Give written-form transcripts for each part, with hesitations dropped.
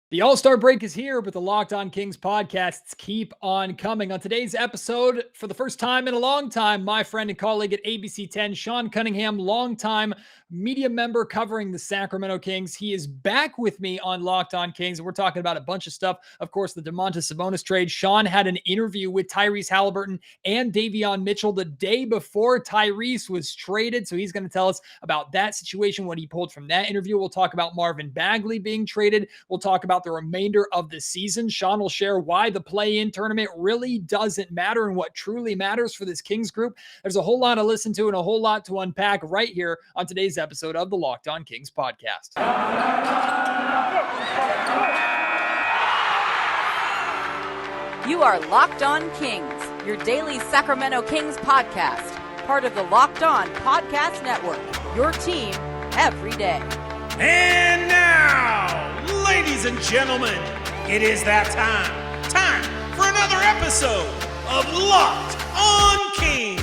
The All-Star break is here, but the Locked On Kings podcasts keep on coming. On today's episode, for the first time in a long time, my friend and colleague at ABC 10, Sean Cunningham, longtime media member covering the Sacramento Kings. He is back with me on Locked On Kings, and we're talking about a bunch of stuff. Of course, the Domantas Sabonis trade. Sean had an interview with Tyrese Haliburton and Davion Mitchell the day before Tyrese was traded, so he's going to tell us about that situation, what he pulled from that interview. We'll talk about Marvin Bagley being traded. We'll talk about the remainder of the season. Sean will share why the play-in tournament really doesn't matter and what truly matters for this Kings group. There's a whole lot to listen to and a whole lot to unpack right here on today's episode of the Locked On Kings podcast. You are Locked On Kings, your daily Sacramento Kings podcast, part of the Locked On Podcast Network, your team every day. And now, ladies and gentlemen, it is that time for another episode of Locked On Kings.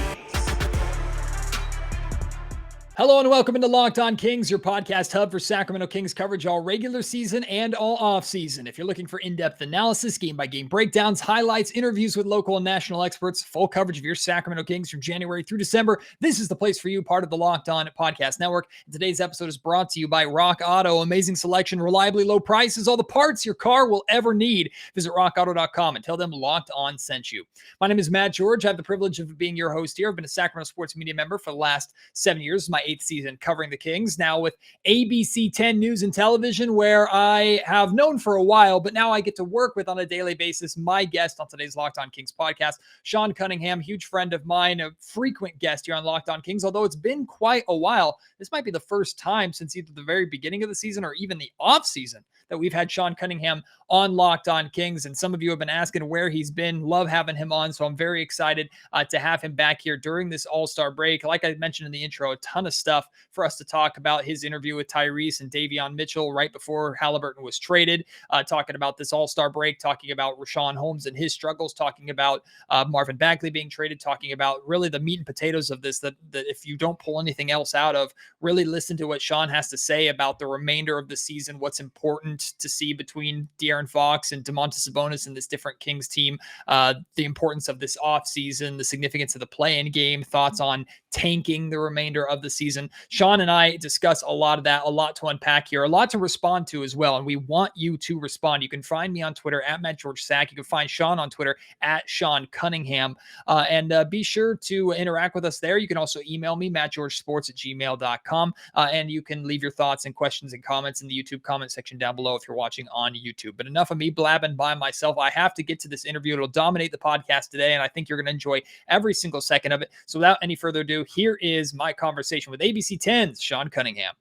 Hello and welcome into Locked On Kings, your podcast hub for Sacramento Kings coverage all regular season and all off season. If you're looking for in-depth analysis, game-by-game breakdowns, highlights, interviews with local and national experts, full coverage of your Sacramento Kings from January through December, this is the place for you, part of the Locked On Podcast Network. And today's episode is brought to you by Rock Auto. Amazing selection, reliably low prices, all the parts your car will ever need. Visit rockauto.com and tell them Locked On sent you. My name is Matt George. I have the privilege of being your host here. I've been a Sacramento sports media member for the last 7 years. My 8th season covering the Kings, now with ABC 10 News and Television, where I have known for a while, but now I get to work with on a daily basis my guest on today's Locked On Kings podcast, Sean Cunningham, huge friend of mine, a frequent guest here on Locked On Kings, although it's been quite a while. This might be the first time since either the very beginning of the season or even the off season that we've had Sean Cunningham on Locked On Kings. And some of you have been asking where he's been. Love having him on. So I'm very excited to have him back here during this All-Star break. Like I mentioned in the intro, a ton of stuff for us to talk about. His interview with Tyrese and Davion Mitchell right before Haliburton was traded, talking about this All-Star break, talking about Richaun Holmes and his struggles, talking about Marvin Bagley being traded, talking about really the meat and potatoes of this, that if you don't pull anything else out of, really listen to what Sean has to say about the remainder of the season, what's important to see between De'Aaron Fox and Domantas Sabonis and this different Kings team, the importance of this offseason, the significance of the play-in game, thoughts on tanking the remainder of the season. Sean and I discuss a lot of that, a lot to unpack here, a lot to respond to as well, and we want you to respond. You can find me on Twitter at MattGeorgeSack. You can find Sean on Twitter at Sean Cunningham, and be sure to interact with us there. You can also email me, mattgeorgesports@gmail.com, and you can leave your thoughts and questions and comments in the YouTube comment section down below if you're watching on YouTube. But enough of me blabbing by myself. I have to get to this interview. It'll dominate the podcast today, and I think you're going to enjoy every single second of it. So without any further ado, here is my conversation with ABC 10's Sean Cunningham.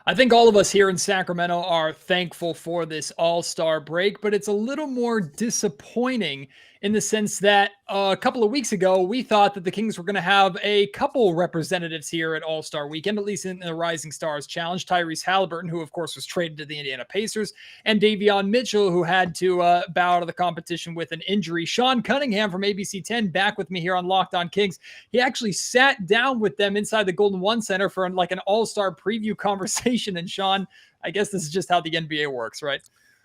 I think all of us here in Sacramento are thankful for this All-Star break, but it's a little more disappointing in the sense that a couple of weeks ago, we thought that the Kings were going to have a couple representatives here at All-Star Weekend, at least in the Rising Stars Challenge. Tyrese Haliburton, who of course was traded to the Indiana Pacers, and Davion Mitchell, who had to bow out of the competition with an injury. Sean Cunningham from ABC 10 back with me here on Locked On Kings. He actually sat down with them inside the Golden One Center for like an All-Star preview conversation. And Sean, I guess this is just how the NBA works, right?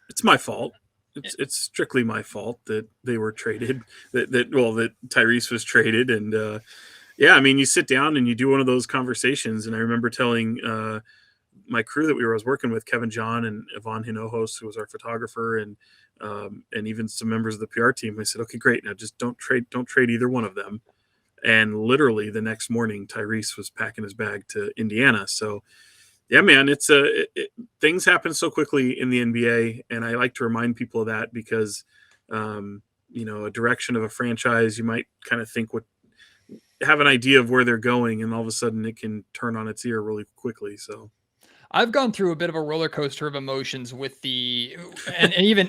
It's my fault. It's strictly my fault that they were traded, that Tyrese was traded. And yeah, I mean, you sit down and you do one of those conversations. And I remember telling my crew that I was working with, Kevin John and Yvonne Hinojos, who was our photographer, and even some members of the PR team. I said, okay, great. Now just don't trade either one of them. And literally the next morning, Tyrese was packing his bag to Indiana. So yeah, man, things happen so quickly in the NBA, and I like to remind people of that because, a direction of a franchise, you might kind of have an idea of where they're going, and all of a sudden it can turn on its ear really quickly. So I've gone through a bit of a roller coaster of emotions with and even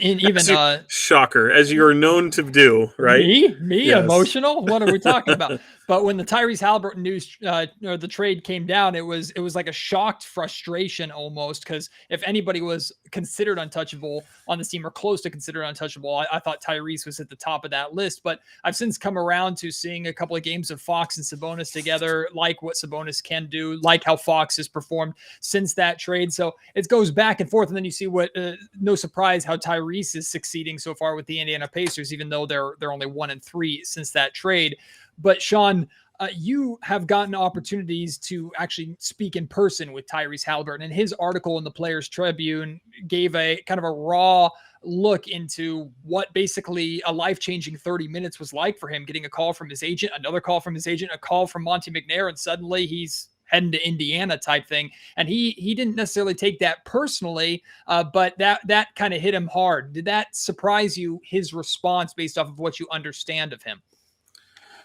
shocker, as you're known to do, right? Me, yes. Emotional. What are we talking about? But when the Tyrese Haliburton news or the trade came down, it was like a shocked frustration almost, because if anybody was considered untouchable on the team or close to considered untouchable, I thought Tyrese was at the top of that list. But I've since come around to seeing a couple of games of Fox and Sabonis together, like what Sabonis can do, like how Fox has performed since that that trade. So it goes back and forth. And then you see what, no surprise how Tyrese is succeeding so far with the Indiana Pacers, even though they're only 1-3 since that trade. But Sean, you have gotten opportunities to actually speak in person with Tyrese Haliburton, and his article in the Players Tribune gave a kind of a raw look into what basically a life-changing 30 minutes was like for him, getting a call from his agent, another call from his agent, a call from Monte McNair, and suddenly he's heading to Indiana type thing. And he didn't necessarily take that personally, but that kind of hit him hard. Did that surprise you, his response, based off of what you understand of him?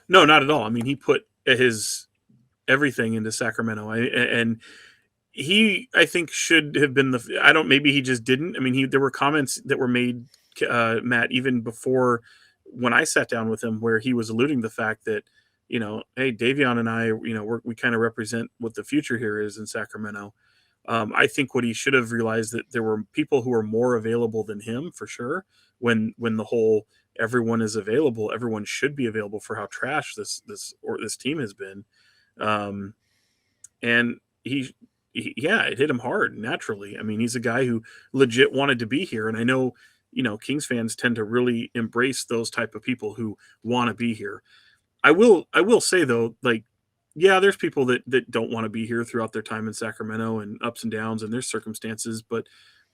No, not at all. I mean, he put his everything into Sacramento, and he, I think, should have been maybe he just didn't. I mean, there were comments that were made, Matt, even before when I sat down with him, where he was alluding to the fact that, hey, Davion and I, we kind of represent what the future here is in Sacramento. I think what he should have realized that there were people who are more available than him, for sure. When the whole everyone is available, everyone should be available for how trash this team has been. And it hit him hard naturally. I mean, he's a guy who legit wanted to be here. And I know, Kings fans tend to really embrace those type of people who want to be here. I will say though, like, yeah, there's people that don't want to be here throughout their time in Sacramento, and ups and downs and their circumstances. But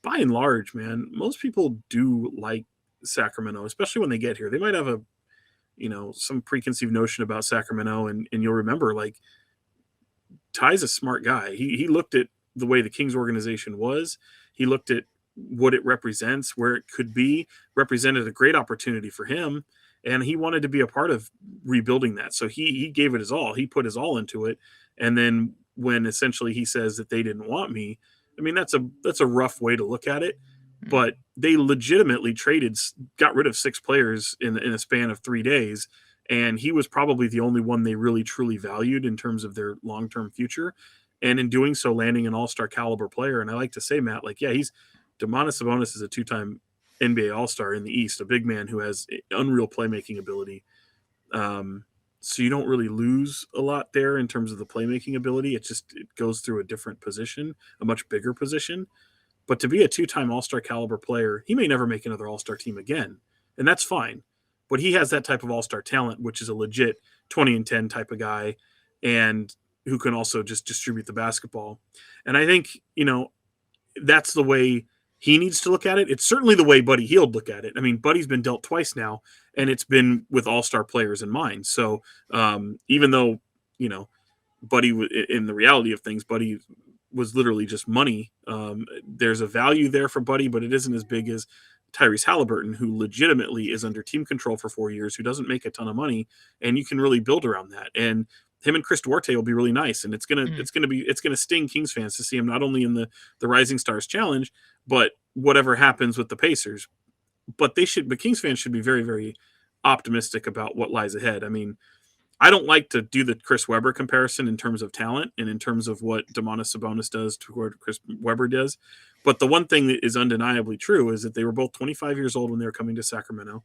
by and large, man, most people do like Sacramento, especially when they get here. They might have some preconceived notion about Sacramento, and you'll remember, like, Ty's a smart guy. He looked at the way the Kings organization was. He looked at what it represents, where it could be, represented a great opportunity for him, and he wanted to be a part of rebuilding that. So he gave it his all. He put his all into it. And then when essentially he says that they didn't want me, I mean, that's a rough way to look at it. But they legitimately got rid of 6 players in a span of 3 days. And he was probably the only one they really, truly valued in terms of their long-term future. And in doing so, landing an all-star caliber player. And I like to say, Matt, like, yeah, Domantas Sabonis is a 2-time NBA All-Star in the East, a big man who has unreal playmaking ability. So you don't really lose a lot there in terms of the playmaking ability. It goes through a different position, a much bigger position. But to be a 2-time All-Star caliber player, he may never make another All-Star team again, and that's fine. But he has that type of All-Star talent, which is a legit 20-10 type of guy, and who can also just distribute the basketball. And I think, that's the way he needs to look at it. It's certainly the way Buddy Hield look at it. I mean, Buddy's been dealt twice now, and it's been with all-star players in mind. So even though, Buddy, in the reality of things, Buddy was literally just money. There's a value there for Buddy, but it isn't as big as Tyrese Haliburton, who legitimately is under team control for 4 years, who doesn't make a ton of money, and you can really build around that. And him and Chris Duarte will be really nice, and it's gonna sting Kings fans to see him not only in the Rising Stars Challenge, but whatever happens with the Pacers. But Kings fans should be very, very optimistic about what lies ahead. I mean, I don't like to do the Chris Webber comparison in terms of talent and in terms of what Domantas Sabonis does to what Chris Webber does. But the one thing that is undeniably true is that they were both 25 years old when they were coming to Sacramento.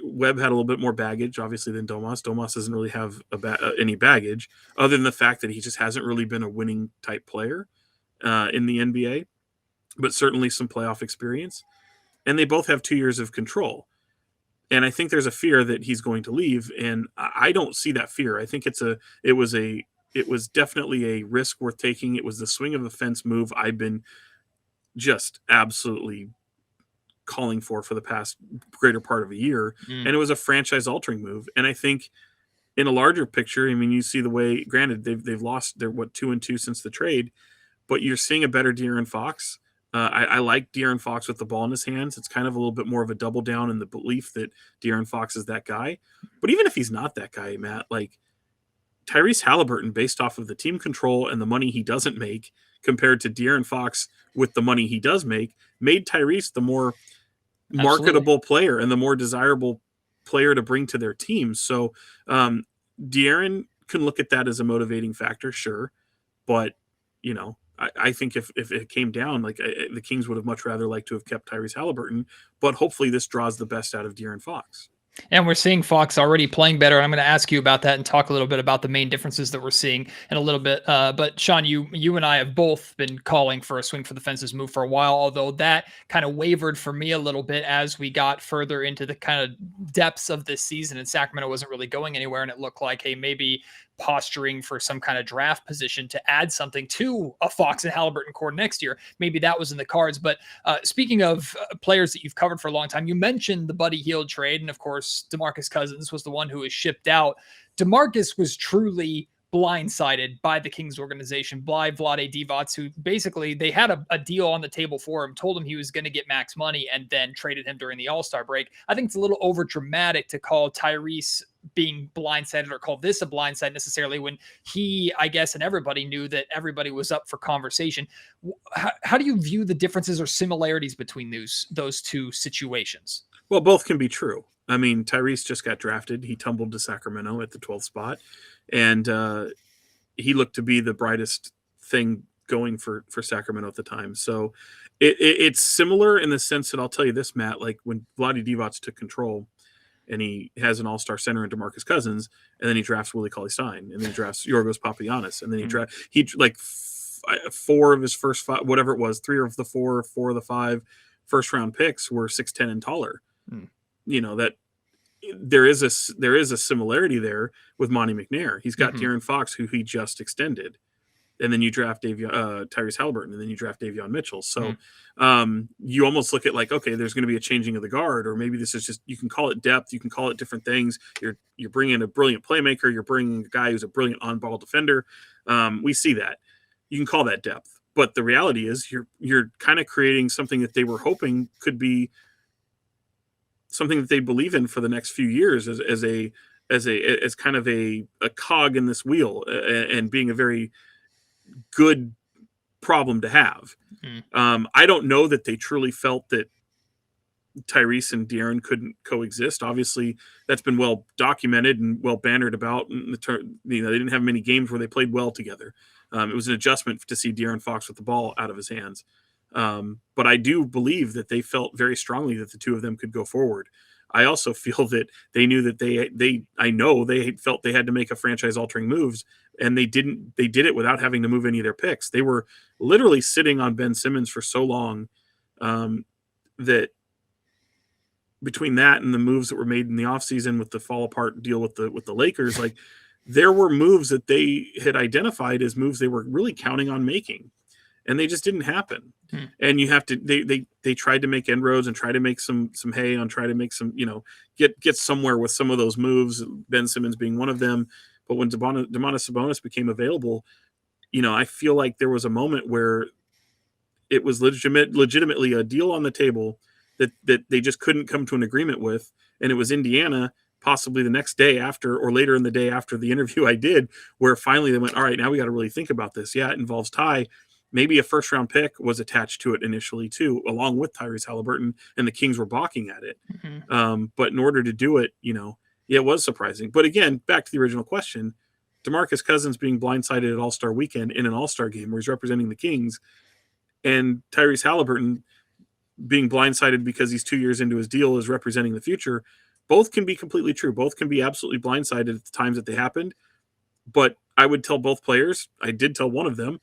Webb had a little bit more baggage, obviously, than Domas. Domas doesn't really have any baggage, other than the fact that he just hasn't really been a winning type player in the NBA, but certainly some playoff experience. And they both have 2 years of control. And I think there's a fear that he's going to leave, and I don't see that fear. I think it was definitely a risk worth taking. It was the swing of the fence move I've been just absolutely calling for the past greater part of a year. And it was a franchise altering move. And I think in a larger picture, I mean, you see the way, granted, they've lost their 2-2 since the trade, but you're seeing a better De'Aaron Fox. I like De'Aaron Fox with the ball in his hands. It's kind of a little bit more of a double down in the belief that De'Aaron Fox is that guy. But even if he's not that guy, Matt, like Tyrese Haliburton, based off of the team control and the money he doesn't make, compared to De'Aaron Fox with the money he does make, made Tyrese the more marketable player and the more desirable player to bring to their team. So De'Aaron can look at that as a motivating factor, sure. But, I think if it came down, like the Kings would have much rather liked to have kept Tyrese Haliburton, but hopefully this draws the best out of De'Aaron Fox. And we're seeing Fox already playing better. I'm going to ask you about that and talk a little bit about the main differences that we're seeing in a little bit. But Sean, you and I have both been calling for a swing for the fences move for a while, although that kind of wavered for me a little bit as we got further into the kind of depths of this season, and Sacramento wasn't really going anywhere. And it looked like, hey, maybe posturing for some kind of draft position to add something to a Fox and Haliburton core next year. Maybe that was in the cards. But speaking of players that you've covered for a long time, you mentioned the Buddy Hield trade. And of course, Demarcus Cousins was the one who was shipped out. Demarcus was truly blindsided by the Kings organization, by Vlade Divac, who basically they had a deal on the table for him, told him he was going to get max money, and then traded him during the All-Star break. I think it's a little over dramatic to call Tyrese being blindsided or call this a blindside necessarily when he, I guess, and everybody knew that everybody was up for conversation. How do you view the differences or similarities between those two situations? Well, both can be true. I mean, Tyrese just got drafted. He tumbled to Sacramento at the 12th spot, and he looked to be the brightest thing going for Sacramento at the time. So it's similar in the sense that I'll tell you this, Matt, like when Vlade Divac took control and he has an all-star center in Demarcus Cousins, and then he drafts Willie Cauley-Stein, and then he drafts Yorgos Papagiannis, and then he four of his first five, whatever it was, four of the five first round picks were 6'10" and taller. You know, that there is a similarity there with Monty McNair. He's got De'Aaron Fox, who he just extended, and then you draft Tyrese Haliburton, and then you draft Davion Mitchell. So you almost look at like, okay, there's going to be a changing of the guard, or maybe this is just, you can call it depth, you can call it different things. You're bringing a brilliant playmaker, you're bringing a guy who's a brilliant on-ball defender. We see that. You can call that depth, but the reality is you're kind of creating something that they were hoping could be something that they believe in for the next few years as kind of a cog in this wheel, and being a very good problem to have. I don't know that they truly felt that Tyrese and De'Aaron couldn't coexist. Obviously, that's been well documented and well bannered about. They didn't have many games where they played well together. It was an adjustment to see De'Aaron Fox with the ball out of his hands. But I do believe that they felt very strongly that the two of them could go forward. I also feel that they knew that they felt they had to make a franchise altering moves, and they did it without having to move any of their picks. They were literally sitting on Ben Simmons for so long, that between that and the moves that were made in the offseason with the fall apart deal with the Lakers, like there were moves that they had identified as moves they were really counting on making, and they just didn't happen. And you have to, they tried to make inroads and try to make some hay on, try to make some, get somewhere with some of those moves, Ben Simmons being one of them. But when Domantas Sabonis became available, I feel like there was a moment where it was legitimately a deal on the table that they just couldn't come to an agreement with. And it was Indiana, possibly the next day after, or later in the day after the interview I did, where finally they went, all right, now we got to really think about this. Yeah, it involves Ty. Maybe a first round pick was attached to it initially too, along with Tyrese Haliburton, and the Kings were balking at it. But in order to do it, it was surprising. But again, back to the original question, Demarcus Cousins being blindsided at All-Star Weekend in an All-Star game where he's representing the Kings, and Tyrese Haliburton being blindsided because he's 2 years into his deal is representing the future, both can be completely true. Both can be absolutely blindsided at the times that they happened. But I would tell both players, I did tell one of them,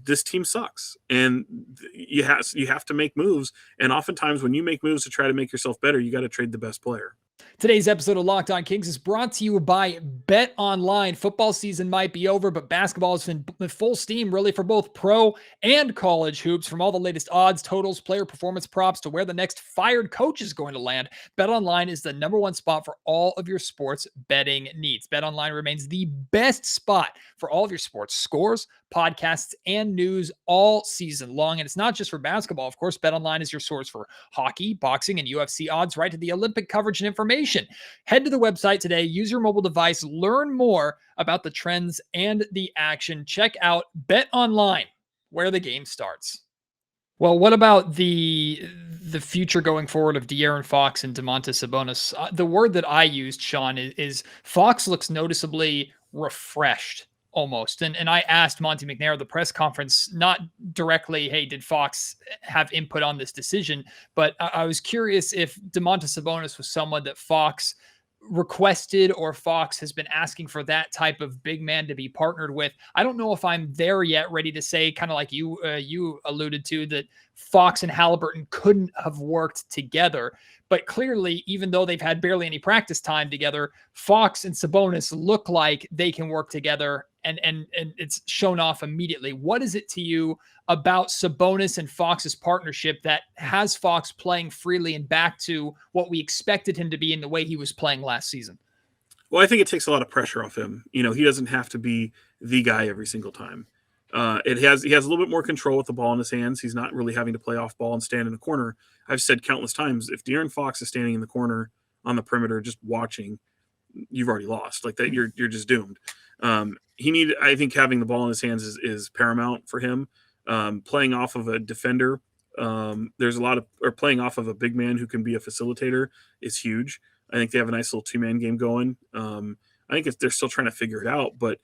this team sucks, and you have to make moves. And oftentimes when you make moves to try to make yourself better, you got to trade the best player. Today's episode of Locked On Kings is brought to you by Bet Online. Football season might be over, but basketball is in full steam, really, for both pro and college hoops. From all the latest odds, totals, player performance props to where the next fired coach is going to land, Bet Online is the #1 spot for all of your sports betting needs. Bet Online remains the best spot for all of your sports scores, podcasts, and news all season long. And it's not just for basketball. Of course, Bet Online is your source for hockey, boxing, and UFC odds, right to the Olympic coverage and information. Head to the website today, use your mobile device, learn more about the trends and the action. Check out Bet Online, where the game starts. Well, what about the future going forward of De'Aaron Fox and Domantas Sabonis? The word that I used, Sean, is Fox looks noticeably refreshed almost. And I asked Monty McNair at the press conference, not directly, hey, did Fox have input on this decision? But I was curious if Domantas Sabonis was someone that Fox requested or Fox has been asking for that type of big man to be partnered with. I don't know if I'm there yet, ready to say, kind of like you alluded to, that Fox and Haliburton couldn't have worked together. But clearly, even though they've had barely any practice time together, Fox and Sabonis look like they can work together, and it's shown off immediately. What is it to you about Sabonis and Fox's partnership that has Fox playing freely and back to what we expected him to be in the way he was playing last season? Well, I think it takes a lot of pressure off him. He doesn't have to be the guy every single time. He has a little bit more control with the ball in his hands. He's not really having to play off ball and stand in the corner. I've said countless times, if De'Aaron Fox is standing in the corner on the perimeter just watching, you've already lost. Like that, you're just doomed. I think having the ball in his hands is paramount for him. Playing off of a defender, playing off of a big man who can be a facilitator is huge. I think they have a nice little 2-man game going. I think they're still trying to figure it out, but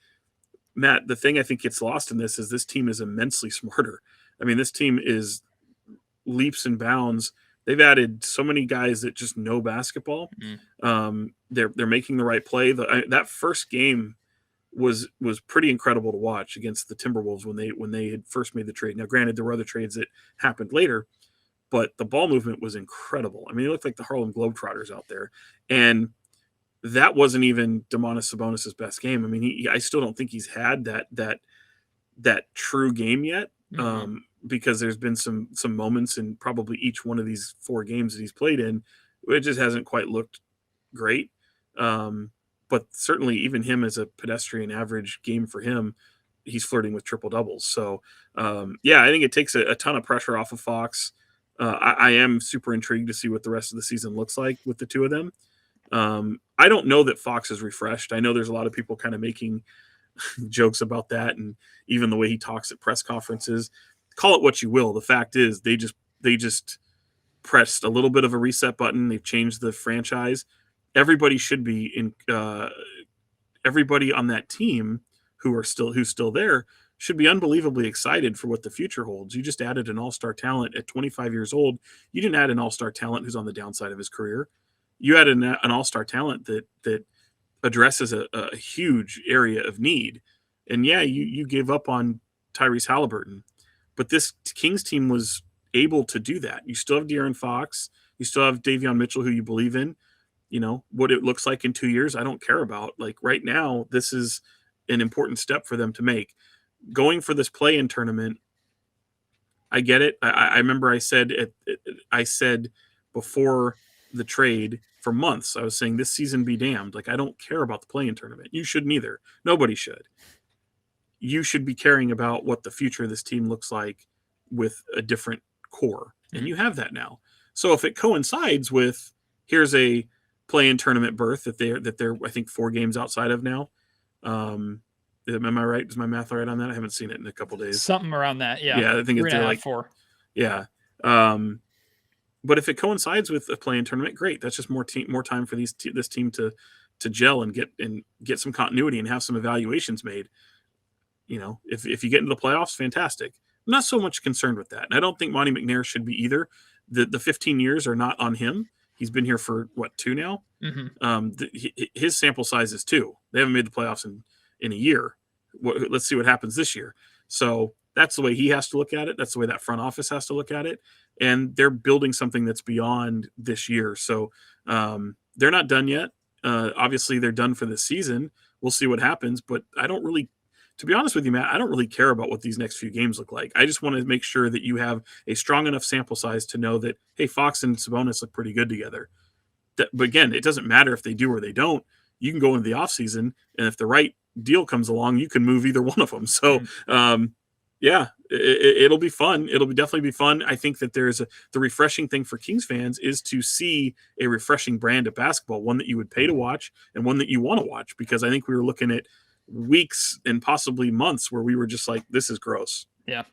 Matt, the thing I think gets lost in this is this team is immensely smarter. I mean, this team is leaps and bounds. They've added so many guys that just know basketball. They're making the right play. That first game was pretty incredible to watch against the Timberwolves when they had first made the trade. Now, granted, there were other trades that happened later, but the ball movement was incredible. I mean, it looked like the Harlem Globetrotters out there, and that wasn't even Domantas Sabonis' best game. I mean, I still don't think he's had that true game yet, because there's been some moments in probably each one of these 4 games that he's played in, it just hasn't quite looked great. But certainly even him as a pedestrian average game for him, he's flirting with triple doubles. So I think it takes a ton of pressure off of Fox. I am super intrigued to see what the rest of the season looks like with the two of them. I don't know that Fox is refreshed. I know there's a lot of people kind of making jokes about that, and even the way he talks at press conferences. Call it what you will. The fact is they just pressed a little bit of a reset button. They've changed the franchise. Everybody should be in. Everybody on that team who's still there should be unbelievably excited for what the future holds. You just added an all-star talent at 25 years old. You didn't add an all-star talent who's on the downside of his career. You added an all-star talent that addresses a huge area of need. And you gave up on Tyrese Haliburton, but this Kings team was able to do that. You still have De'Aaron Fox. You still have Davion Mitchell, who you believe in. What it looks like in 2 years, I don't care about. Like right now, this is an important step for them to make. Going for this play-in tournament, I get it. I remember I said before the trade for months, I was saying this season be damned. Like, I don't care about the play-in tournament. You shouldn't either. Nobody should. You should be caring about what the future of this team looks like with a different core. And you have that now. So if it coincides with, here's a play-in tournament berth that they're I think 4 games outside of now. Am I right? Is my math right on that? I haven't seen it in a couple days. Something around that. Yeah. Yeah. I think it's like 4. Yeah. But if it coincides with a play-in tournament, great. That's just more time for this team to gel and get some continuity and have some evaluations made. If you get into the playoffs, fantastic. I'm not so much concerned with that. And I don't think Monty McNair should be either. The 15 years are not on him. He's been here for 2 now. His sample size is 2. They haven't made the playoffs in a year. Let's see what happens this year. So that's the way he has to look at it. That's the way that front office has to look at it. And they're building something that's beyond this year. So they're not done yet. Obviously, they're done for this season. We'll see what happens. But I don't really, to be honest with you, Matt, I don't really care about what these next few games look like. I just want to make sure that you have a strong enough sample size to know that, hey, Fox and Sabonis look pretty good together. But again, it doesn't matter if they do or they don't. You can go into the offseason, and if the right deal comes along, you can move either one of them. So, it'll be fun. It'll definitely be fun. I think that the refreshing thing for Kings fans is to see a refreshing brand of basketball, one that you would pay to watch and one that you want to watch, because I think we were looking at weeks and possibly months where we were just like, this is gross. Yeah.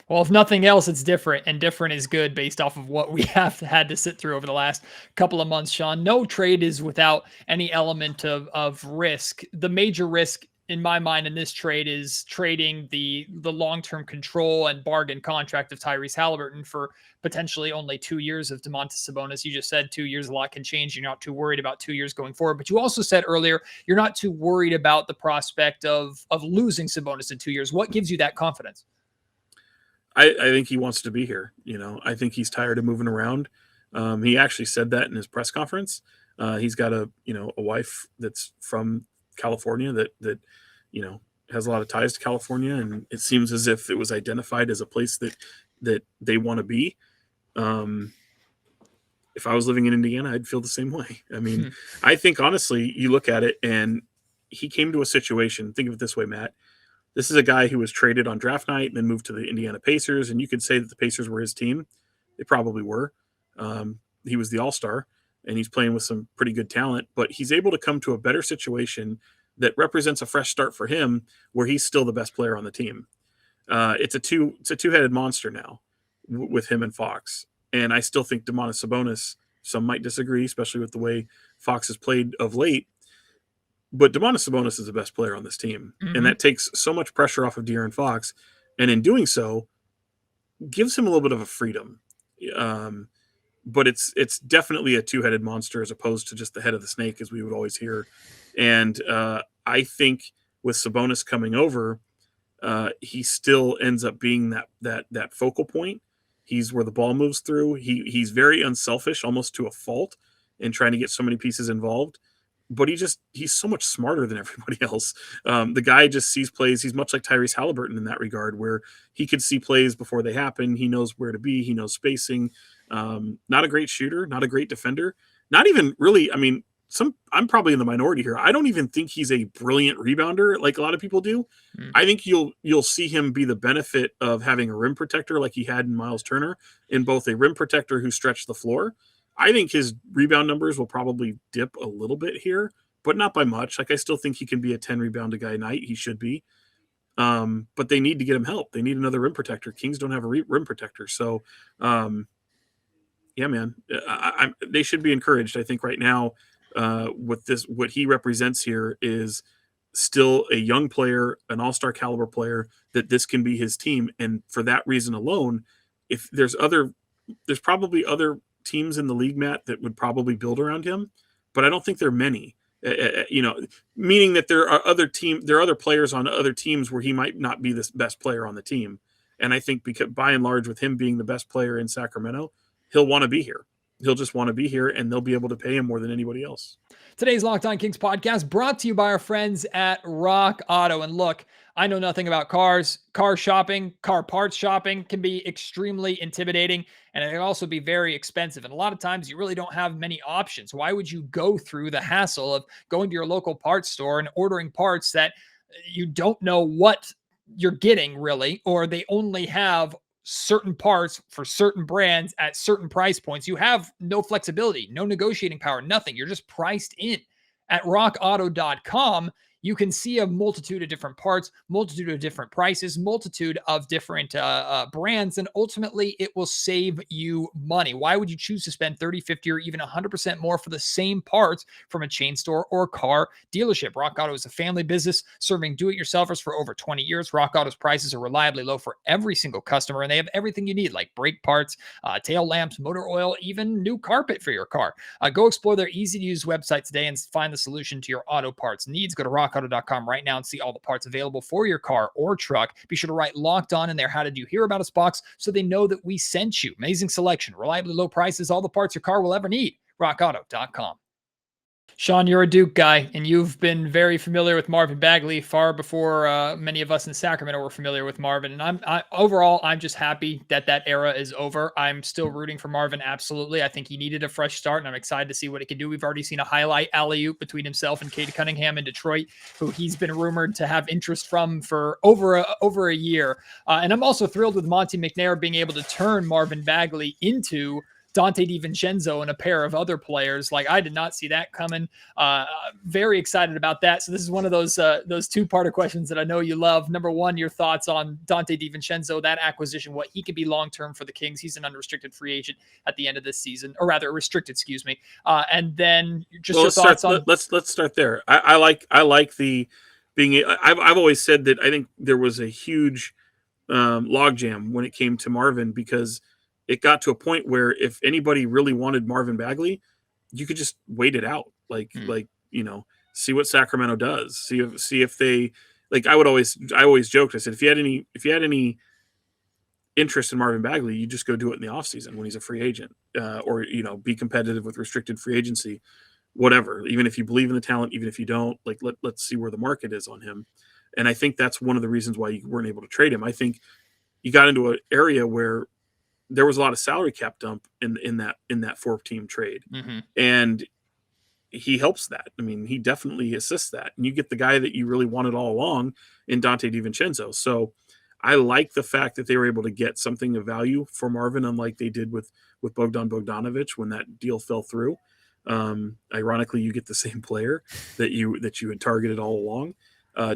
Well, if nothing else, it's different, and different is good based off of what we have had to sit through over the last couple of months, Sean. No trade is without any element of risk. The major risk in my mind in this trade is trading the long-term control and bargain contract of Tyrese Haliburton for potentially only 2 years of Domantas Sabonis. You just said 2 years, a lot can change. You're not too worried about 2 years going forward. But you also said earlier you're not too worried about the prospect of losing Sabonis in 2 years. What gives you that confidence? I think he wants to be here. I think he's tired of moving around. He actually said that in his press conference. He's got a wife that's from California that has a lot of ties to California, and it seems as if it was identified as a place that they want to be. If I was living in Indiana, I'd feel the same way. I mean, I think honestly, you look at it, and he came to a situation. Think of it this way, Matt. This is a guy who was traded on draft night and then moved to the Indiana Pacers, and you could say that the Pacers were his team. They probably were. He was the all-star, and he's playing with some pretty good talent, but he's able to come to a better situation that represents a fresh start for him, where he's still the best player on the team. It's a two-headed monster now with him and Fox, and I still think Domantas Sabonis. Some might disagree, especially with the way Fox has played of late. But Domantas Sabonis is the best player on this team, and that takes so much pressure off of De'Aaron Fox, and in doing so, gives him a little bit of a freedom. But it's definitely a two-headed monster as opposed to just the head of the snake, as we would always hear. And I think with Sabonis coming over, he still ends up being that focal point. He's where the ball moves through. He's very unselfish, almost to a fault, in trying to get so many pieces involved. But he's so much smarter than everybody else. The guy just sees plays. He's much like Tyrese Haliburton in that regard, where he could see plays before they happen. He knows where to be. He knows spacing. Not a great shooter, not a great defender. Not even really, I mean, I'm probably in the minority here. I don't even think he's a brilliant rebounder like a lot of people do. I think you'll see him be the benefit of having a rim protector like he had in Miles Turner, in both a rim protector who stretched the floor. I think his rebound numbers will probably dip a little bit here, but not by much. Like, I still think he can be a 10 rebound a guy a night. He should be. But they need to get him help. They need another rim protector. Kings don't have a rim protector. So, yeah, man, they should be encouraged. I think right now with this, what he represents here is still a young player, an all-star caliber player, that this can be his team. And for that reason alone, if there's probably other teams in the league, Matt, that would probably build around him, but I don't think there are many. Meaning that there are other players on other teams where he might not be the best player on the team. And I think because by and large, with him being the best player in Sacramento, he'll want to be here. He'll just want to be here, and they'll be able to pay him more than anybody else. Today's Locked On Kings podcast brought to you by our friends at Rock Auto. And look, I know nothing about cars. Car shopping, car parts shopping can be extremely intimidating, and it can also be very expensive. And a lot of times you really don't have many options. Why would you go through the hassle of going to your local parts store and ordering parts that you don't know what you're getting really, or they only have certain parts for certain brands at certain price points? You have no flexibility, no negotiating power, nothing. You're just priced in. At rockauto.com, you can see a multitude of different parts, multitude of different prices, multitude of different brands, and ultimately it will save you money. Why would you choose to spend 30, 50, or even 100% more for the same parts from a chain store or car dealership? Rock Auto is a family business serving do-it-yourselfers for over 20 years. Rock Auto's prices are reliably low for every single customer, and they have everything you need, like brake parts, tail lamps, motor oil, even new carpet for your car. Go explore their easy-to-use website today and find the solution to your auto parts needs. Go to rockauto.com right now and see all the parts available for your car or truck. Be sure to write Locked On in there "How did you hear about us" box so they know that we sent you. Amazing selection, reliably low prices, all the parts your car will ever need. rockauto.com. Sean, you're a Duke guy, and you've been very familiar with Marvin Bagley far before many of us in Sacramento were familiar with Marvin. And overall, I'm just happy that era is over. I'm still rooting for Marvin, absolutely. I think he needed a fresh start, and I'm excited to see what he can do. We've already seen a highlight alley-oop between himself and Cunningham in Detroit, who he's been rumored to have interest from for over a year. And I'm also thrilled with Monty McNair being able to turn Marvin Bagley into Dante DiVincenzo and a pair of other players. Like, I did not see that coming. Very excited about that. So this is one of those two-parter questions that I know you love. Number one, your thoughts on Dante DiVincenzo, that acquisition, what he could be long-term for the Kings. He's an unrestricted free agent at the end of this season, or rather restricted, excuse me. And then just your thoughts on. Let's start there. I like the I've always said that I think there was a huge logjam when it came to Marvin, because it got to a point where if anybody really wanted Marvin Bagley, you could just wait it out. See what Sacramento does. See if they, like, I always joked. I said, if you had any interest in Marvin Bagley, you just go do it in the offseason when he's a free agent, or be competitive with restricted free agency, whatever. Even if you believe in the talent, even if you don't, like, let's see where the market is on him. And I think that's one of the reasons why you weren't able to trade him. I think you got into an area where there was a lot of salary cap dump in that 4-team trade, and he helps that. I mean, he definitely assists that, and you get the guy that you really wanted all along in Dante DiVincenzo. So I like the fact that they were able to get something of value for Marvin, unlike they did with Bogdan Bogdanovic when that deal fell through. Ironically, you get the same player that you had targeted all along.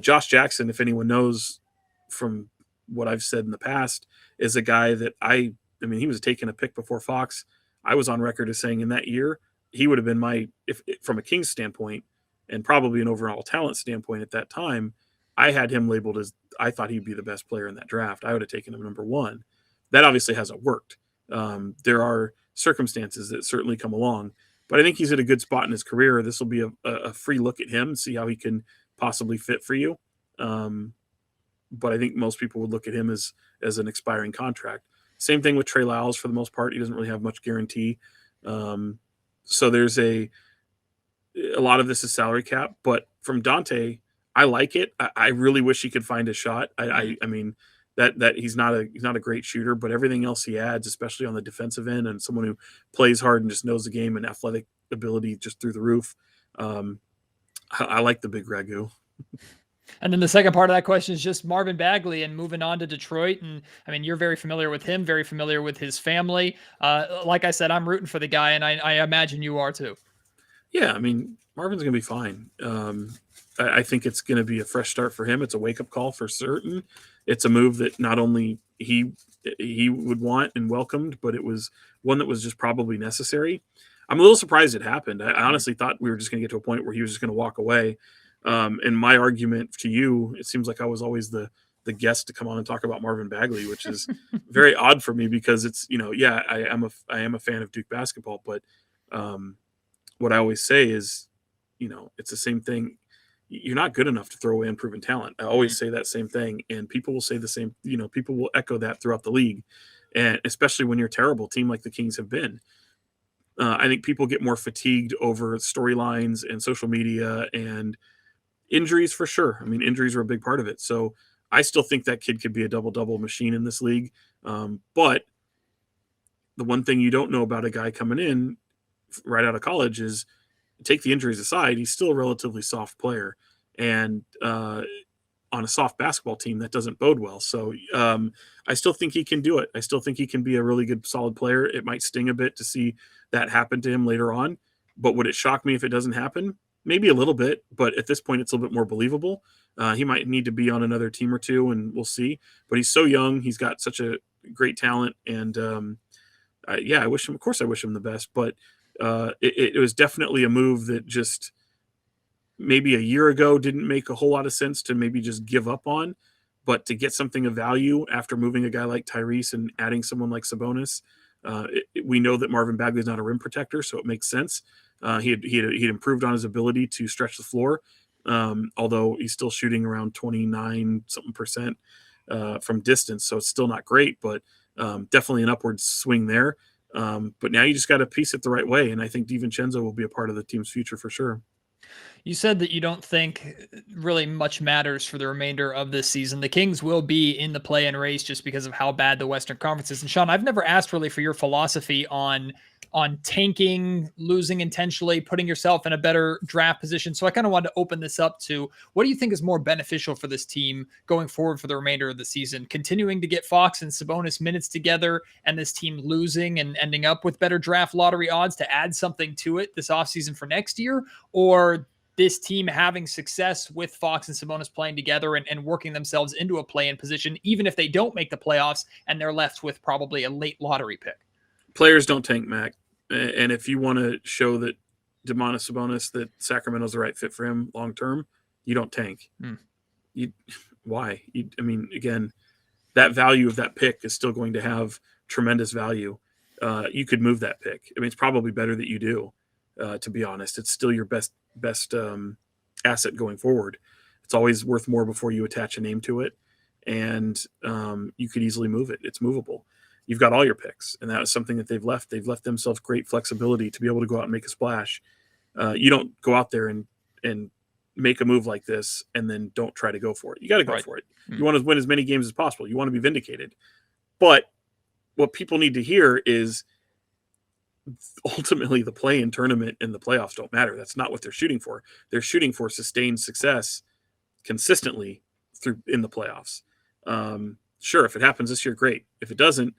Josh Jackson, if anyone knows from what I've said in the past, is a guy that I mean, he was taking a pick before Fox. I was on record as saying in that year, he would have been from a Kings standpoint, and probably an overall talent standpoint at that time, I had him labeled as, I thought he'd be the best player in that draft. I would have taken him number 1. That obviously hasn't worked. There are circumstances that certainly come along, but I think he's at a good spot in his career. This will be a free look at him, see how he can possibly fit for you. But I think most people would look at him as an expiring contract. Same thing with Trey Lyles for the most part. He doesn't really have much guarantee. So there's a lot of this is salary cap, but from Dante, I like it. I really wish he could find a shot. I mean that he's not a great shooter, but everything else he adds, especially on the defensive end, and someone who plays hard and just knows the game and athletic ability just through the roof. I like the big Ragu. And then the second part of that question is just Marvin Bagley and moving on to Detroit. And I mean, you're very familiar with him, very familiar with his family. Like I said, I'm rooting for the guy, and I imagine you are too. Yeah, I mean, Marvin's going to be fine. I think it's going to be a fresh start for him. It's a wake-up call for certain. It's a move that not only he would want and welcomed, but it was one that was just probably necessary. I'm a little surprised it happened. I honestly thought we were just going to get to a point where he was just going to walk away. And my argument to you, it seems like I was always the guest to come on and talk about Marvin Bagley, which is very odd for me, because it's, I am a fan of Duke basketball, but what I always say is, it's the same thing. You're not good enough to throw away unproven talent. I always say that same thing, and people will say the same, people will echo that throughout the league, and especially when you're a terrible team like the Kings have been. I think people get more fatigued over storylines and social media and injuries, for sure. I mean, injuries are a big part of it. So I still think that kid could be a double-double machine in this league. But the one thing you don't know about a guy coming in right out of college is, take the injuries aside, he's still a relatively soft player. And on a soft basketball team, that doesn't bode well. So I still think he can do it. I still think he can be a really good, solid player. It might sting a bit to see that happen to him later on. But would it shock me if it doesn't happen? Maybe a little bit, but at this point, it's a little bit more believable. He might need to be on another team or two, and we'll see. But he's so young. He's got such a great talent. And I wish him the best. But it was definitely a move that just maybe a year ago didn't make a whole lot of sense to maybe just give up on. But to get something of value after moving a guy like Tyrese and adding someone like Sabonis, we know that Marvin Bagley is not a rim protector, so it makes sense. He had improved on his ability to stretch the floor, although he's still shooting around 29% from distance, so it's still not great, but definitely an upward swing there. But now you just got to piece it the right way, and I think DiVincenzo will be a part of the team's future for sure. You said that you don't think really much matters for the remainder of this season. The Kings will be in the play-in race just because of how bad the Western Conference is. And Sean, I've never asked really for your philosophy on tanking, losing intentionally, putting yourself in a better draft position. So I kind of wanted to open this up to, what do you think is more beneficial for this team going forward for the remainder of the season? Continuing to get Fox and Sabonis minutes together, and this team losing and ending up with better draft lottery odds to add something to it this offseason for next year? Or this team having success with Fox and Sabonis playing together and working themselves into a play-in position, even if they don't make the playoffs and they're left with probably a late lottery pick? Players don't tank, Mac. And if you want to show that Domantas Sabonis, that Sacramento's the right fit for him long-term, you don't tank. Why? I mean, again, that value of that pick is still going to have tremendous value. You could move that pick. I mean, it's probably better that you do. To be honest, it's still your best asset going forward. It's always worth more before you attach a name to it, and you could easily move it. It's movable. You've got all your picks, and that was something that they've left. They've left themselves great flexibility to be able to go out and make a splash. You don't go out there and make a move like this and then don't try to go for it. You got to go for it. You want to win as many games as possible. You want to be vindicated. But what people need to hear is ultimately the play-in tournament and the playoffs don't matter. That's not what they're shooting for. They're shooting for sustained success consistently in the playoffs. Sure, if it happens this year, great. If it doesn't,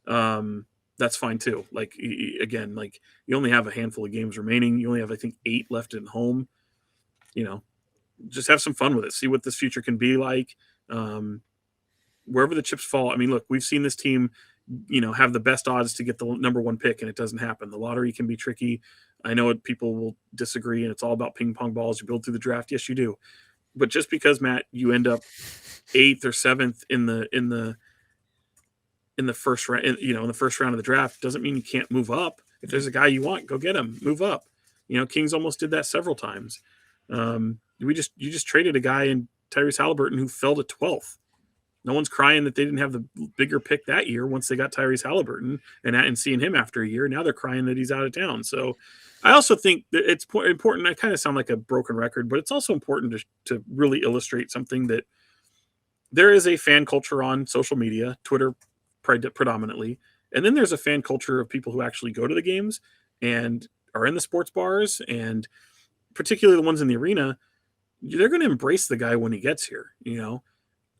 that's fine too. Like, again, like, you only have a handful of games remaining. You only have, I think, 8 left at home. Just have some fun with it. See what this future can be like. Wherever the chips fall. I mean, look, we've seen this team, have the best odds to get the number 1 pick, and it doesn't happen. The lottery can be tricky. I know people will disagree, and it's all about ping pong balls. You build through the draft. Yes, you do. But just because, Matt, you end up 8th or 7th in the first round, in the first round of the draft, doesn't mean you can't move up. If there's a guy you want, go get him. Move up. Kings almost did that several times. You just traded a guy in Tyrese Haliburton who fell to 12th. No one's crying that they didn't have the bigger pick that year once they got Tyrese Haliburton and seeing him after a year. Now they're crying that he's out of town. So I also think that it's important. I kind of sound like a broken record, but it's also important to really illustrate something, that there is a fan culture on social media, Twitter predominantly. And then there's a fan culture of people who actually go to the games and are in the sports bars, and particularly the ones in the arena. They're going to embrace the guy when he gets here.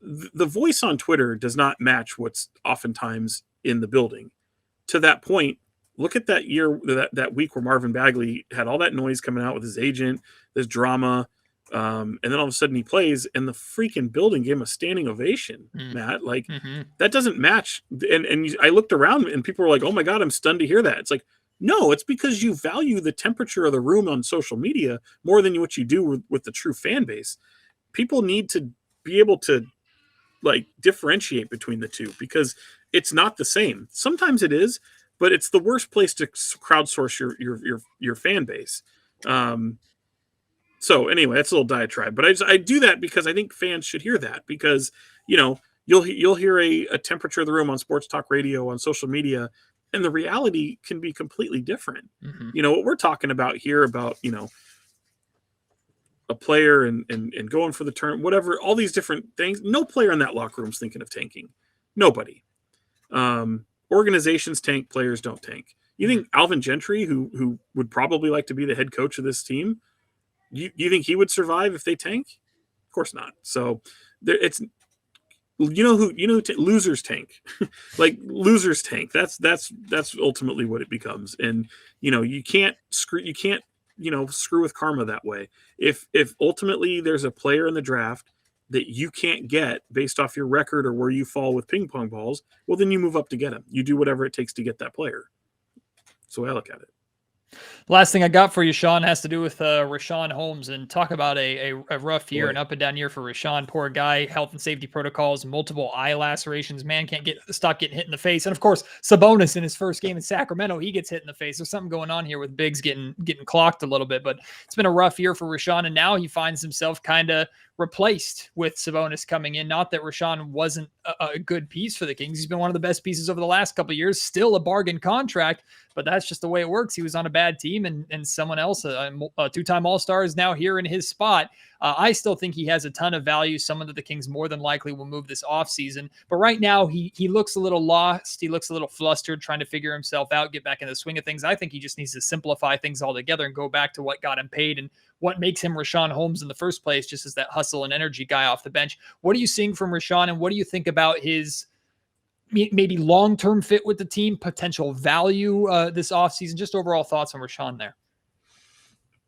The voice on Twitter does not match what's oftentimes in the building. To that point, look at that year, that week where Marvin Bagley had all that noise coming out with his agent, this drama, and then all of a sudden he plays, and the freaking building gave him a standing ovation, Matt. Like, that doesn't match. And I looked around, and people were like, "Oh my God, I'm stunned to hear that." It's like, no, it's because you value the temperature of the room on social media more than what you do with the true fan base. People need to be able to differentiate between the two, because it's not the same. Sometimes it is, but it's the worst place to crowdsource your fan base. So anyway, that's a little diatribe, but I do that because I think fans should hear that, because you'll hear a temperature of the room on sports talk radio, on social media, and the reality can be completely different. What we're talking about here about a player and going for the turn, whatever, all these different things. No player in that locker room is thinking of tanking. Nobody. Organizations tank, players don't tank. You think Alvin Gentry, who would probably like to be the head coach of this team, you think he would survive if they tank? Of course not. So it's losers tank. Like, losers tank. That's ultimately what it becomes. And you can't screw with karma that way. If ultimately there's a player in the draft that you can't get based off your record or where you fall with ping pong balls, well, then you move up to get him. You do whatever it takes to get that player. That's the way I look at it. Last thing I got for you, Sean, has to do with Richaun Holmes, and talk about a rough year, an up and down year for Richaun. Poor guy, health and safety protocols, multiple eye lacerations. Man can't stop getting hit in the face. And of course, Sabonis in his first game in Sacramento, he gets hit in the face. There's something going on here with bigs getting clocked a little bit, but it's been a rough year for Richaun, and now he finds himself kind of replaced with Sabonis coming in. Not that Richaun wasn't a good piece for the Kings. He's been one of the best pieces over the last couple of years, still a bargain contract, but that's just the way it works. He was on a bad team, and someone else, a two-time All-Star, is now here in his spot. I still think he has a ton of value, someone that the Kings more than likely will move this offseason. But right now, he looks a little lost. He looks a little flustered, trying to figure himself out, get back in the swing of things. I think he just needs to simplify things altogether and go back to what got him paid and what makes him Richaun Holmes in the first place, just as that hustle and energy guy off the bench. What are you seeing from Richaun, and what do you think about his maybe long-term fit with the team, potential value this offseason? Just overall thoughts on Richaun there.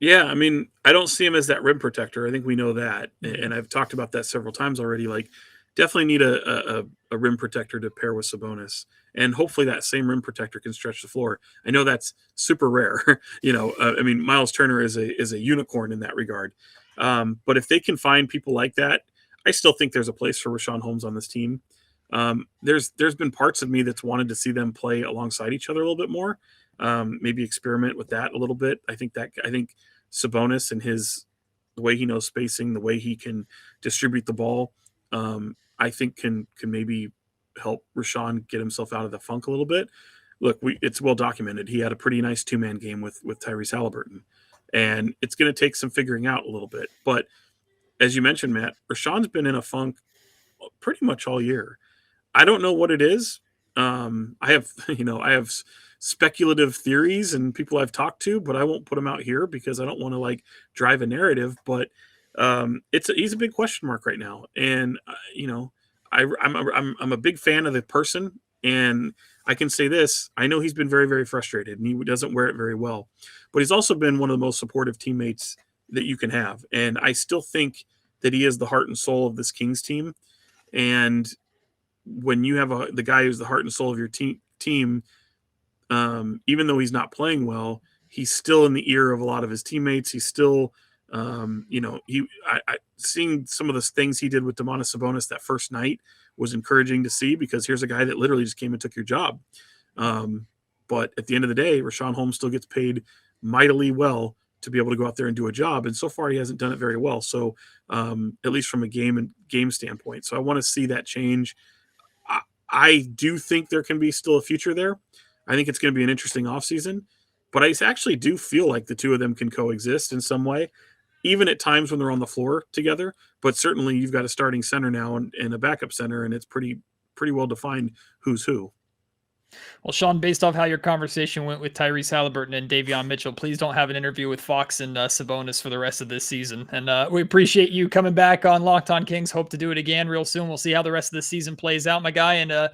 Yeah, I mean, I don't see him as that rim protector. I think we know that, and I've talked about that several times already. Like, definitely need a rim protector to pair with Sabonis, and hopefully that same rim protector can stretch the floor. I know that's super rare. I mean, Miles Turner is a unicorn in that regard. But if they can find people like that, I still think there's a place for Richaun Holmes on this team. There's been parts of me that's wanted to see them play alongside each other a little bit more. Maybe experiment with that a little bit. I think Sabonis and the way he knows spacing, the way he can distribute the ball, I think can maybe help Richaun get himself out of the funk a little bit. Look, it's well documented. He had a pretty nice 2-man game with Tyrese Haliburton, and it's going to take some figuring out a little bit. But as you mentioned, Matt, Rashawn's been in a funk pretty much all year. I don't know what it is. I have speculative theories and people I've talked to, but I won't put them out here because I don't want to drive a narrative. But he's a big question mark right now, and I'm a big fan of the person, and I can say this: I know he's been very, very frustrated, and he doesn't wear it very well. But he's also been one of the most supportive teammates that you can have, and I still think that he is the heart and soul of this Kings team. And when you have the guy who's the heart and soul of your team, even though he's not playing well, he's still in the ear of a lot of his teammates. He's still, seeing some of the things he did with Domantas Sabonis that first night was encouraging to see, because here's a guy that literally just came and took your job. But at the end of the day, Richaun Holmes still gets paid mightily well to be able to go out there and do a job. And so far he hasn't done it very well. So at least from a game standpoint. So I want to see that change. I do think there can be still a future there. I think it's going to be an interesting offseason, but I actually do feel like the two of them can coexist in some way, even at times when they're on the floor together. But certainly you've got a starting center now and a backup center, and it's pretty well defined who's who. Well, Sean, based off how your conversation went with Tyrese Haliburton and Davion Mitchell, please don't have an interview with Fox and Sabonis for the rest of this season. And we appreciate you coming back on Locked On Kings. Hope to do it again real soon. We'll see how the rest of the season plays out, my guy. And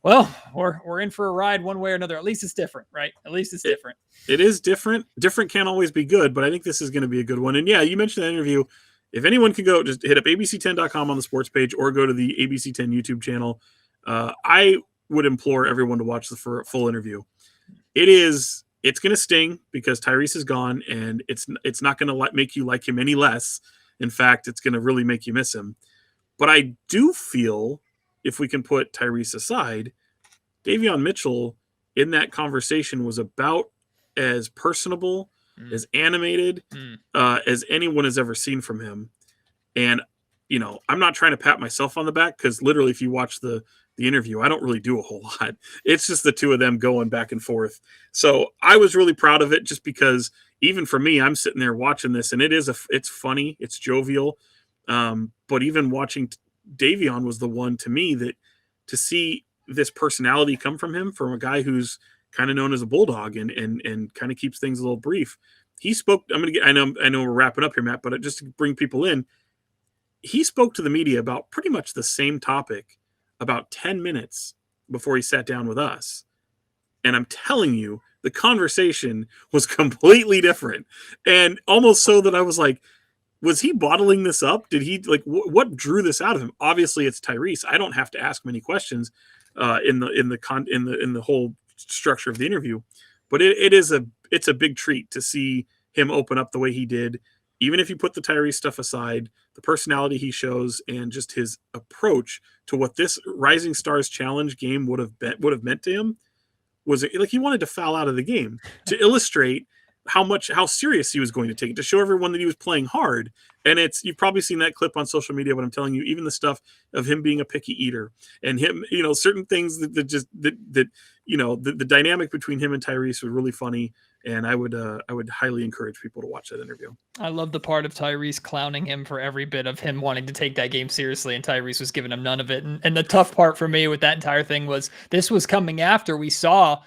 well, we're in for a ride one way or another. At least it's different, right? At least it's different. It is different. Different can't always be good, but I think this is going to be a good one. And yeah, you mentioned that interview. If anyone can go, just hit up abc10.com on the sports page or go to the ABC10 YouTube channel. I would implore everyone to watch the full interview. It's going to sting because Tyrese is gone, and it's not going to make you like him any less. In fact, it's going to really make you miss him. But I do feel, if we can put Tyrese aside, Davion Mitchell in that conversation was about as personable, as animated as anyone has ever seen from him. And, I'm not trying to pat myself on the back, because literally if you watch the interview, I don't really do a whole lot. It's just the two of them going back and forth. So I was really proud of it, just because even for me, I'm sitting there watching this, and it's funny, it's jovial. But even watching Davion was the one to me that to see this personality come from him, from a guy who's kind of known as a bulldog and kind of keeps things a little brief. He spoke. I know we're wrapping up here, Matt, but just to bring people in, he spoke to the media about pretty much the same topic about 10 minutes before he sat down with us. And I'm telling you, the conversation was completely different, and almost so that I was like, was he bottling this up? Did he what drew this out of him? Obviously it's Tyrese. I don't have to ask many questions in the whole structure of the interview, but it's a big treat to see him open up the way he did. Even if you put the Tyrese stuff aside, the personality he shows and just his approach to what this Rising Stars Challenge game would have meant to him was like he wanted to foul out of the game to illustrate how serious he was going to take it, to show everyone that he was playing hard. And you've probably seen that clip on social media, but I'm telling you, even the stuff of him being a picky eater and him, certain things the dynamic between him and Tyrese was really funny. And I would highly encourage people to watch that interview. I love the part of Tyrese clowning him for every bit of him wanting to take that game seriously, and Tyrese was giving him none of it. And the tough part for me with that entire thing was this was coming after we saw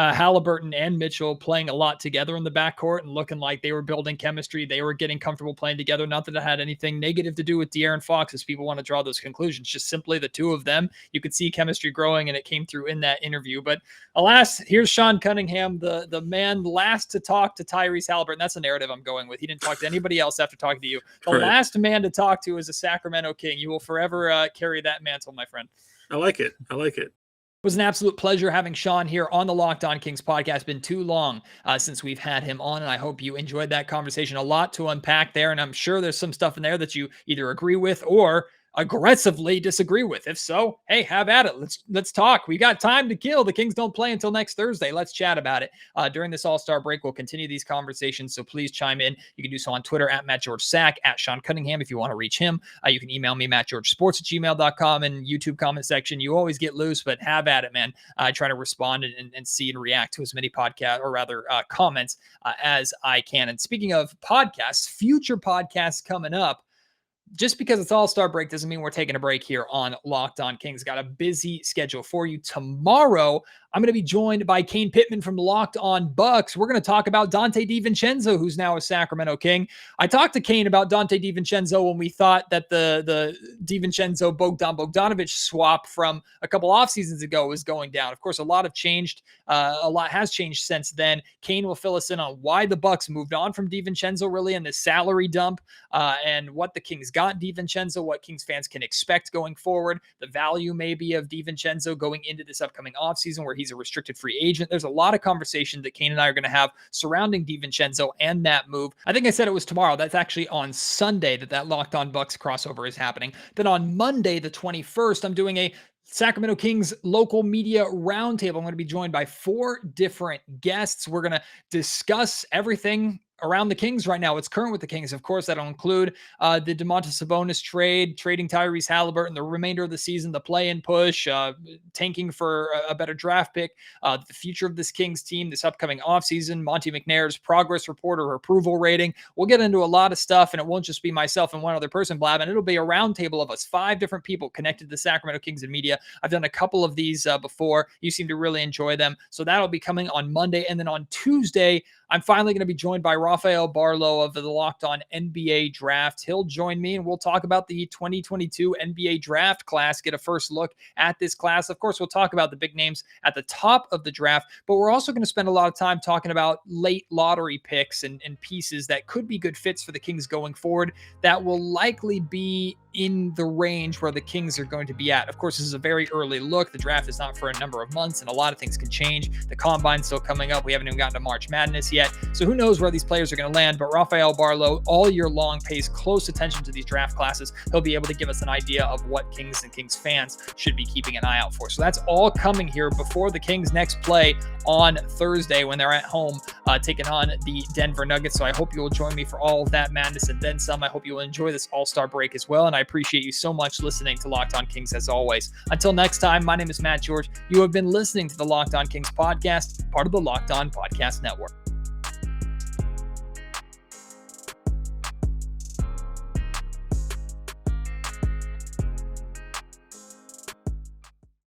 Haliburton and Mitchell playing a lot together in the backcourt and looking like they were building chemistry. They were getting comfortable playing together. Not that it had anything negative to do with De'Aaron Fox, as people want to draw those conclusions. Just simply the two of them, you could see chemistry growing, and it came through in that interview. But alas, here's Sean Cunningham, the man last to talk to Tyrese Haliburton. That's the narrative I'm going with. He didn't talk to anybody else after talking to you. The last man to talk to is a Sacramento King. You will forever carry that mantle, my friend. I like it. It was an absolute pleasure having Sean here on the Locked On Kings podcast. It's been too long since we've had him on, and I hope you enjoyed that conversation. A lot to unpack there, and I'm sure there's some stuff in there that you either agree with or aggressively disagree with. If so, hey, have at it. Let's talk. We got time to kill. The Kings don't play until next Thursday. Let's chat about it. During this All-Star break, we'll continue these conversations, so please chime in. You can do so on Twitter at MattGeorgeSack, at Sean Cunningham if you want to reach him. You can email me, mattgeorgesports@gmail.com, and YouTube comment section. You always get loose, but have at it, man. I try to respond and see and react to as many comments as I can. And speaking of podcasts, future podcasts coming up. Just because it's All-Star break doesn't mean we're taking a break here on Locked On Kings. Got a busy schedule for you. Tomorrow, I'm going to be joined by Kane Pittman from Locked On Bucks. We're going to talk about Donte DiVincenzo, who's now a Sacramento King. I talked to Kane about Donte DiVincenzo when we thought that the DiVincenzo Bogdanovich swap from a couple off seasons ago was going down. Of course, a lot has changed since then. Kane will fill us in on why the Bucks moved on from DiVincenzo really in the salary dump, and what the Kings got DiVincenzo, what Kings fans can expect going forward, the value maybe of DiVincenzo going into this upcoming offseason where he's a restricted free agent. There's a lot of conversation that Kane and I are going to have surrounding DiVincenzo and that move. I think I said it was tomorrow. That's actually on Sunday that Locked On Bucks crossover is happening. Then on Monday, the 21st, I'm doing a Sacramento Kings local media roundtable. I'm going to be joined by 4 different guests. We're going to discuss everything around the Kings right now. What's current with the Kings. Of course, that'll include the Domantas Sabonis trade, trading Tyrese Haliburton, the remainder of the season, the play-in push, tanking for a better draft pick, the future of this Kings team, this upcoming offseason, Monty McNair's progress report or approval rating. We'll get into a lot of stuff, and it won't just be myself and one other person blabbing. It'll be a roundtable of us, 5 different people connected to the Sacramento Kings and media. I've done a couple of these before. You seem to really enjoy them. So that'll be coming on Monday. And then on Tuesday, I'm finally going to be joined by Rafael Barlow of the Locked On NBA Draft. He'll join me and we'll talk about the 2022 NBA Draft class, get a first look at this class. Of course, we'll talk about the big names at the top of the draft, but we're also going to spend a lot of time talking about late lottery picks and pieces that could be good fits for the Kings going forward that will likely be in the range where the Kings are going to be at. Of course, this is a very early look. The draft is not for a number of months, and a lot of things can change. The combine's still coming up. We haven't even gotten to March Madness yet. So who knows where these players are going to land, but Rafael Barlow all year long pays close attention to these draft classes. He'll be able to give us an idea of what Kings and Kings fans should be keeping an eye out for. So that's all coming here before the Kings next play on Thursday when they're at home taking on the Denver Nuggets. So I hope you will join me for all of that madness and then some. I hope you will enjoy this All-Star break as well, and I appreciate you so much listening to Locked On Kings as always. Until next time, my name is Matt George. You have been listening to the Locked On Kings podcast, part of the Locked On Podcast Network.